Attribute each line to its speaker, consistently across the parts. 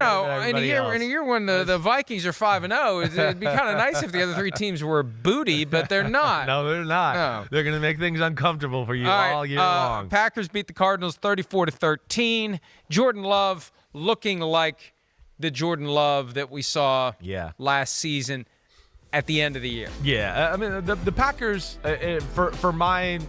Speaker 1: No, in a
Speaker 2: everybody
Speaker 1: year
Speaker 2: else.
Speaker 1: in a year when the Vikings are 5-0, it'd be kind of nice if the other three teams were booty, but they're not.
Speaker 2: No, they're not.
Speaker 1: No.
Speaker 2: They're going to make things uncomfortable for you
Speaker 1: All right,
Speaker 2: all year long.
Speaker 1: Packers beat the Cardinals 34-13. Jordan Love looking like the Jordan Love that we saw last season at the end of the year.
Speaker 2: Yeah, I mean, the Packers, for my,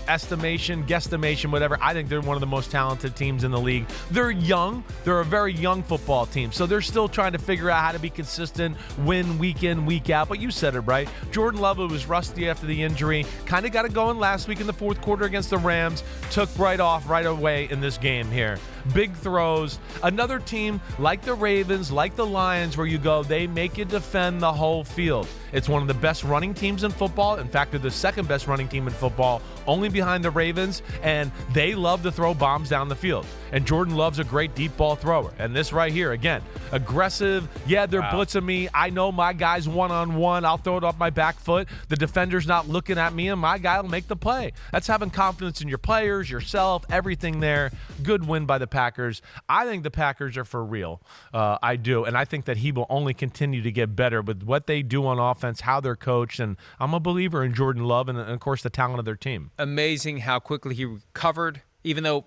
Speaker 2: estimation, guesstimation, whatever, I think they're one of the most talented teams in the league. They're young. They're a very young football team, so they're still trying to figure out how to be consistent, win week in, week out. But you said it right. Jordan Love was rusty after the injury, kind of got it going last week in the fourth quarter against the Rams, took right off right away in this game here. Big throws. Another team like the Ravens, like the Lions, where you go, they make you defend the whole field. It's one of the best running teams in football. In fact, they're the second best running team in football, only behind the Ravens, and they love to throw bombs down the field. And Jordan Love's a great deep ball thrower. And this right here, again, aggressive. Yeah, they're blitzing me. I know my guy's one-on-one. I'll throw it off my back foot. The defender's not looking at me, and my guy will make the play. That's having confidence in your players, yourself, everything there. Good win by the Packers. I think the Packers are for real. I do. And I think that he will only continue to get better with what they do on offense, how they're coached. And I'm a believer in Jordan Love and of course, the talent of their team.
Speaker 1: Amazing how quickly he recovered, even though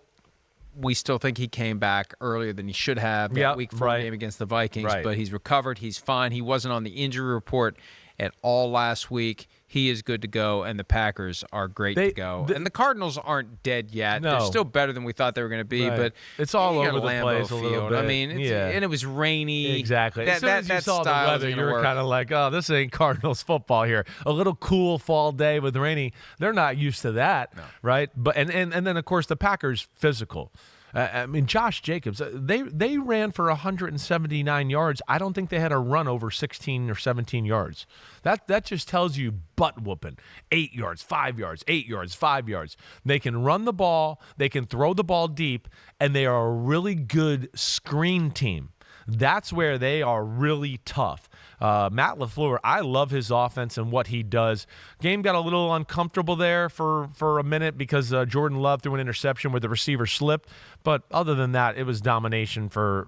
Speaker 1: we still think he came back earlier than he should have that week 4 game against the Vikings. But he's recovered. He's fine. He wasn't on the injury report at all last week. He is good to go, and the Packers are great to go. And the Cardinals aren't dead yet.
Speaker 2: No.
Speaker 1: They're still better than we thought they were going to be, but
Speaker 2: it's all over the
Speaker 1: Lambeau
Speaker 2: place a
Speaker 1: Field.
Speaker 2: little bit.
Speaker 1: I mean, and it was rainy.
Speaker 2: Exactly. As soon as you saw the weather, you were kind of like, oh, this ain't Cardinals football here. A little cool fall day with rainy. They're not used to that, right? But and then, of course, the Packers physical. I mean, Josh Jacobs, they ran for 179 yards. I don't think they had a run over 16 or 17 yards. That just tells you butt whooping. 8 yards, 5 yards, 8 yards, 5 yards. They can run the ball, they can throw the ball deep, and they are a really good screen team. That's where they are really tough. Matt LaFleur, I love his offense and what he does. Game got a little uncomfortable there for a minute because Jordan Love threw an interception where the receiver slipped. But other than that, it was domination for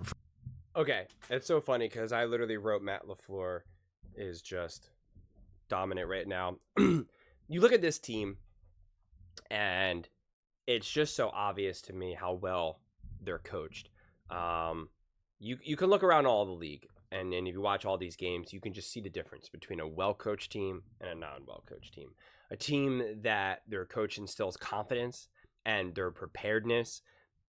Speaker 3: Okay, it's so funny because I literally wrote Matt LaFleur is just dominant right now. You look at this team, and it's just so obvious to me how well they're coached. You can look around all the league, and if you watch all these games, you can just see the difference between a well-coached team and a non-well-coached team. A team that their coach instills confidence and their preparedness,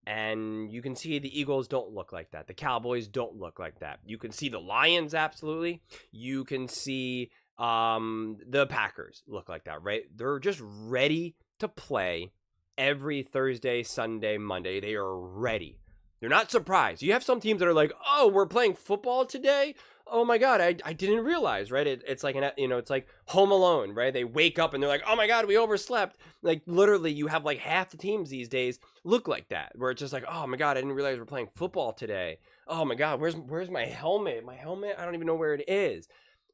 Speaker 3: and you can see the Eagles don't look like that. The Cowboys don't look like that. You can see the Lions, absolutely. You can see the Packers look like that, right? They're just ready to play every Thursday, Sunday, Monday. They are ready. They're not surprised. You have some teams that are like, "Oh, we're playing football today? Oh my God, I didn't realize," right? It's like it's like Home Alone, right? They wake up and they're like, "Oh my God, we overslept." Like literally, you have like half the teams these days look like that, where it's just like, "Oh my God, I didn't realize we're playing football today. Oh my God, where's my helmet? My helmet? I don't even know where it is."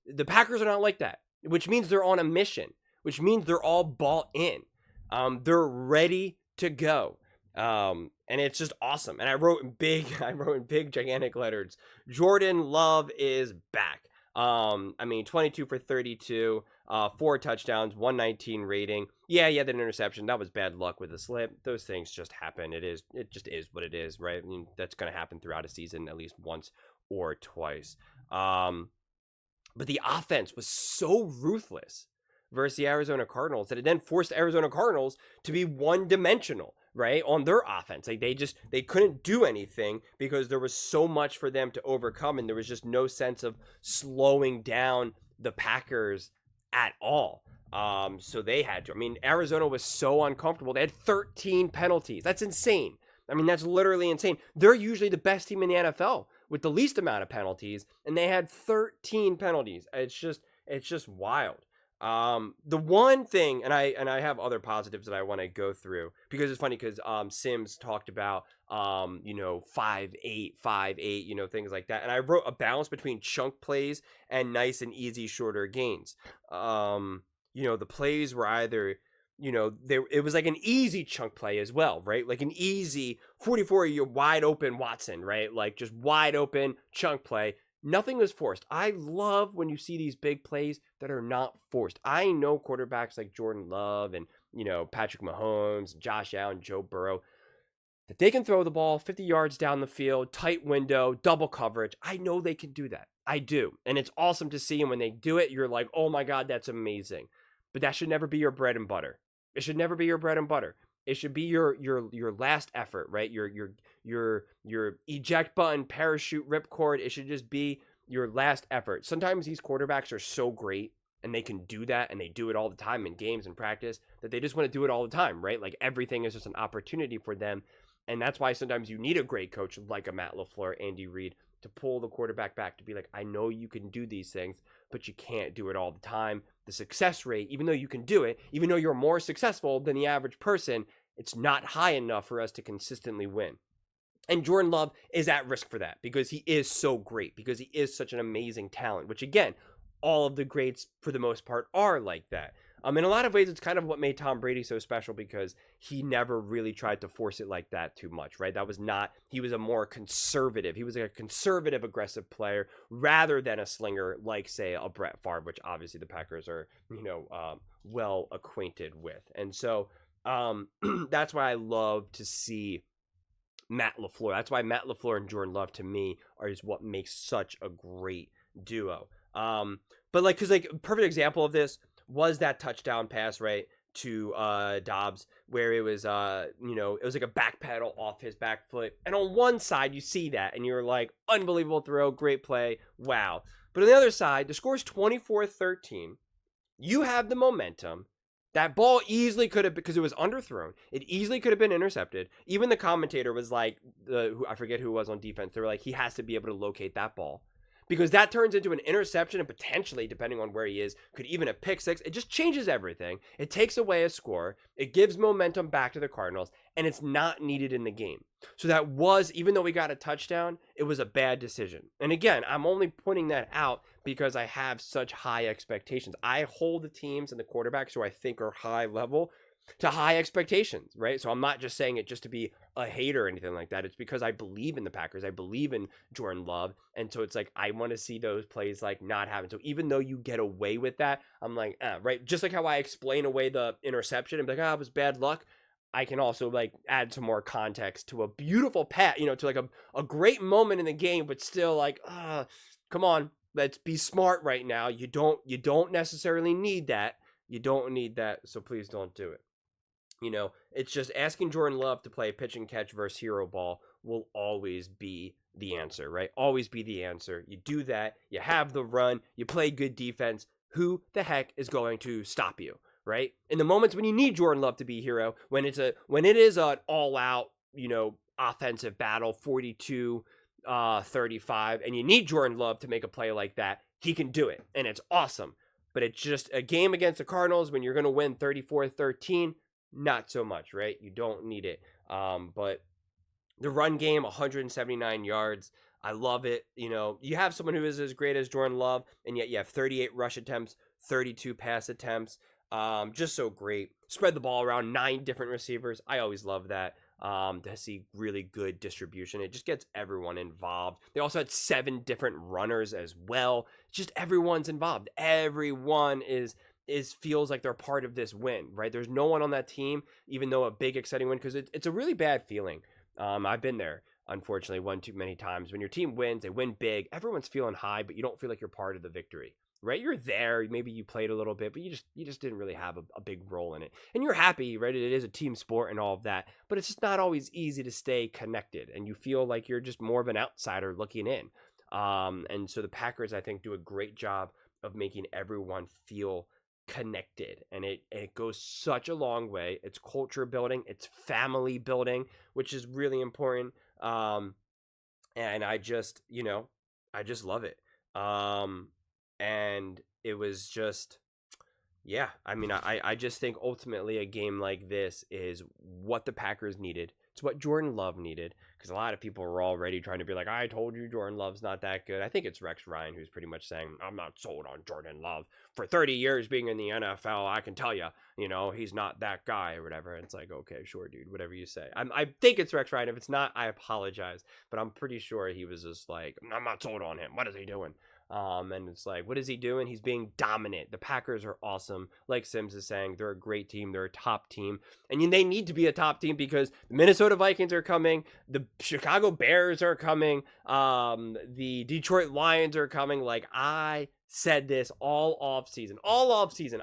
Speaker 3: The Packers are not like that, which means they're on a mission, which means they're all bought in. They're ready to go. And it's just awesome. And I wrote in big, gigantic letters, Jordan Love is back. 22 for 32, 4 touchdowns, 119 rating. Yeah, the interception. That was bad luck with a slip. Those things just happen. It just is what it is, right? I mean, that's going to happen throughout a season at least once or twice. But the offense was so ruthless versus the Arizona Cardinals that it then forced the Arizona Cardinals to be one-dimensional, right, on their offense. Like they couldn't do anything because there was so much for them to overcome, and there was just no sense of slowing down the Packers at all. So they had to. I mean, Arizona was so uncomfortable. They had 13 penalties. That's insane. I mean, that's literally insane. They're usually the best team in the NFL with the least amount of penalties, and they had 13 penalties. It's just wild. The one thing, and I have other positives that I want to go through because it's funny because Sims talked about 5-8, things like that, and I wrote a balance between chunk plays and nice and easy shorter gains. The plays were either it was like an easy chunk play as well, right? Like an easy 44-year wide open Watson, right? Like just wide open chunk play. Nothing was forced. I love when you see these big plays that are not forced. I know quarterbacks like Jordan Love and, Patrick Mahomes, Josh Allen, Joe Burrow, that they can throw the ball 50 yards down the field, tight window, double coverage. I know they can do that. I do. And it's awesome to see. And when they do it, you're like, oh my God, that's amazing. But that should never be your bread and butter. It should never be your bread and butter. It should be your last effort, right? Your eject button, parachute, ripcord. It should just be your last effort. Sometimes these quarterbacks are so great and they can do that and they do it all the time in games and practice that they just want to do it all the time, right? Like everything is just an opportunity for them. And that's why sometimes you need a great coach like a Matt LaFleur, Andy Reid, to pull the quarterback back, to be like, I know you can do these things, but you can't do it all the time. The success rate, even though you can do it, even though you're more successful than the average person, it's not high enough for us to consistently win. And Jordan Love is at risk for that because he is so great, because he is such an amazing talent, which again, all of the greats for the most part are like that. In a lot of ways, it's kind of what made Tom Brady so special, because he never really tried to force it like that too much, right? He was a more conservative. He was like a conservative, aggressive player rather than a slinger like, say, a Brett Favre, which obviously the Packers are, well acquainted with. And so that's why I love to see Matt LaFleur. That's why Matt LaFleur and Jordan Love, to me, is what makes such a great duo. But because perfect example of this was that touchdown pass, right, to Dobbs, where it was it was like a back pedal off his back foot, and on one side you see that and you're like, unbelievable throw, great play, wow. But on the other side, the score's 24-13. You have the momentum. That ball easily could have, because it was underthrown, it easily could have been intercepted. Even the commentator was like, I forget who was on defense, they were like, he has to be able to locate that ball, because that turns into an interception and potentially, depending on where he is, could even a pick six. It just changes everything. It takes away a score. It gives momentum back to the Cardinals, and it's not needed in the game. So that was, even though we got a touchdown, it was a bad decision. And again, I'm only pointing that out because I have such high expectations. I hold the teams and the quarterbacks who I think are high level to high expectations, right? So I'm not just saying it just to be a hater or anything like that. It's because I believe in the Packers. I believe in Jordan Love. And so it's like, I want to see those plays like not happen. So even though you get away with that, I'm like, right? Just like how I explain away the interception and be like, it was bad luck. I can also like add some more context to a beautiful to like a great moment in the game, but still like, come on, let's be smart right now. You don't necessarily need that. You don't need that. So please don't do it. It's just asking Jordan Love to play pitch and catch versus hero ball will always be the answer, right? Always be the answer. You do that, you have the run, you play good defense. Who the heck is going to stop you, right? In the moments when you need Jordan Love to be a hero, when it is an all-out, offensive battle, 42-35, and you need Jordan Love to make a play like that, he can do it, and it's awesome. But it's just a game against the Cardinals when you're going to win 34-13. Not so much, right? You don't need it. But the run game, 179 yards. I love it. You have someone who is as great as Jordan Love, and yet you have 38 rush attempts, 32 pass attempts. Just so great. Spread the ball around, 9 different receivers. I always love that. To see really good distribution. It just gets everyone involved. They also had 7 different runners as well. Just everyone's involved. Everyone feels like they're part of this win, right? There's no one on that team, even though a big exciting win, because it's a really bad feeling. I've been there, unfortunately, one too many times. When your team wins, they win big, everyone's feeling high, but you don't feel like you're part of the victory, right? You're there, maybe you played a little bit, but you just didn't really have a big role in it. And you're happy, right? It is a team sport and all of that, but it's just not always easy to stay connected, and you feel like you're just more of an outsider looking in. And so the Packers, I think, do a great job of making everyone feel connected, and it goes such a long way. It's culture building, it's family building, which is really important. And I just love it. And it was just, I just think ultimately a game like this is what the Packers needed It's what Jordan Love needed, because a lot of people were already trying to be like, I told you Jordan Love's not that good. I think it's Rex Ryan who's pretty much saying, I'm not sold on Jordan Love. For 30 years being in the NFL, I can tell you, he's not that guy or whatever. And it's like, okay, sure, dude, whatever you say. I think it's Rex Ryan. If it's not, I apologize. But I'm pretty sure he was just like, I'm not sold on him. What is he doing? And it's like, what is he doing? He's being dominant. The Packers are awesome. Like Sims is saying, they're a great team. They're a top team. And they need to be a top team because the Minnesota Vikings are coming. The Chicago Bears are coming. The Detroit Lions are coming. Like, I said this all off season.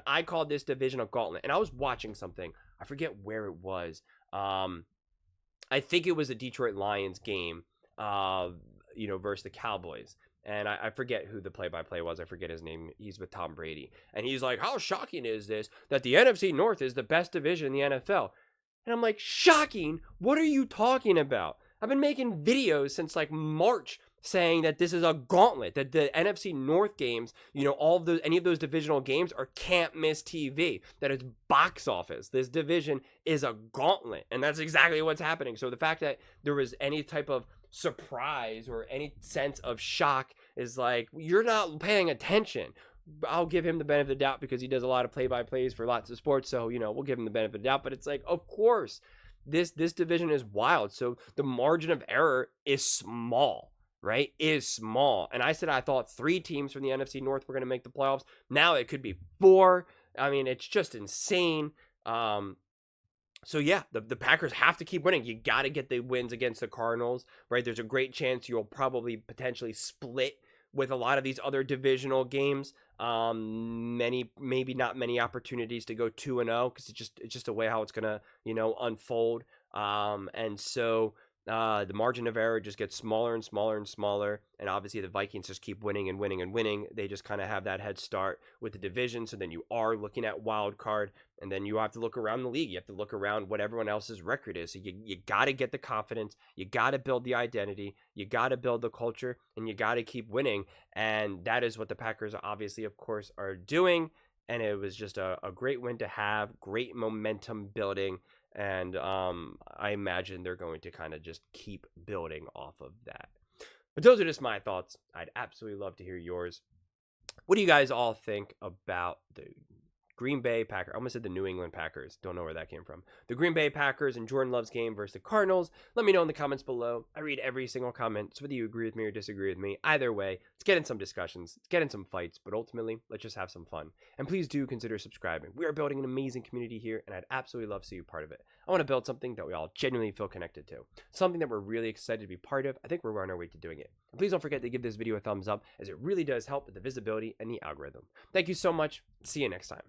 Speaker 3: I called this division a gauntlet. And I was watching something. I forget where it was. I think it was a Detroit Lions game, versus the Cowboys. And I forget who the play-by-play was. I forget his name. He's with Tom Brady. And he's like, how shocking is this that the NFC North is the best division in the NFL? And I'm like, shocking? What are you talking about? I've been making videos since like March saying that this is a gauntlet, that the NFC North games, any of those divisional games are can't miss TV, that it's box office. This division is a gauntlet. And that's exactly what's happening. So the fact that there was any type of surprise or any sense of shock is like, you're not paying attention. I'll give him the benefit of the doubt because he does a lot of play-by-plays for lots of sports, so we'll give him the benefit of the doubt. But it's like, of course, this division is wild, so the margin of error is small, right? Is small. And I said I thought 3 teams from the NFC North were going to make the playoffs. Now it could be 4. I mean, it's just insane. So yeah, the Packers have to keep winning. You got to get the wins against the Cardinals, right? There's a great chance you'll probably potentially split with a lot of these other divisional games. Maybe not many opportunities to go 2-0 because it's just a way how it's gonna unfold. And so the margin of error just gets smaller and smaller and smaller. And obviously the Vikings just keep winning and winning and winning. They just kind of have that head start with the division. So then you are looking at wild card, and then you have to look around the league. You have to look around what everyone else's record is. So you got to get the confidence. You got to build the identity. You got to build the culture, and you got to keep winning. And that is what the Packers obviously, of course, are doing. And it was just a great win to have, great momentum building. And I imagine they're going to kind of just keep building off of that. But those are just my thoughts. I'd absolutely love to hear yours. What do you guys all think about the Green Bay Packers? I almost said the New England Packers. Don't know where that came from. The Green Bay Packers and Jordan Love's game versus the Cardinals. Let me know in the comments below. I read every single comment. So whether you agree with me or disagree with me, either way, let's get in some discussions. Let's get in some fights. But ultimately, let's just have some fun. And please do consider subscribing. We are building an amazing community here, and I'd absolutely love to see you part of it. I want to build something that we all genuinely feel connected to. Something that we're really excited to be part of. I think we're on our way to doing it. And please don't forget to give this video a thumbs up, as it really does help with the visibility and the algorithm. Thank you so much. See you next time.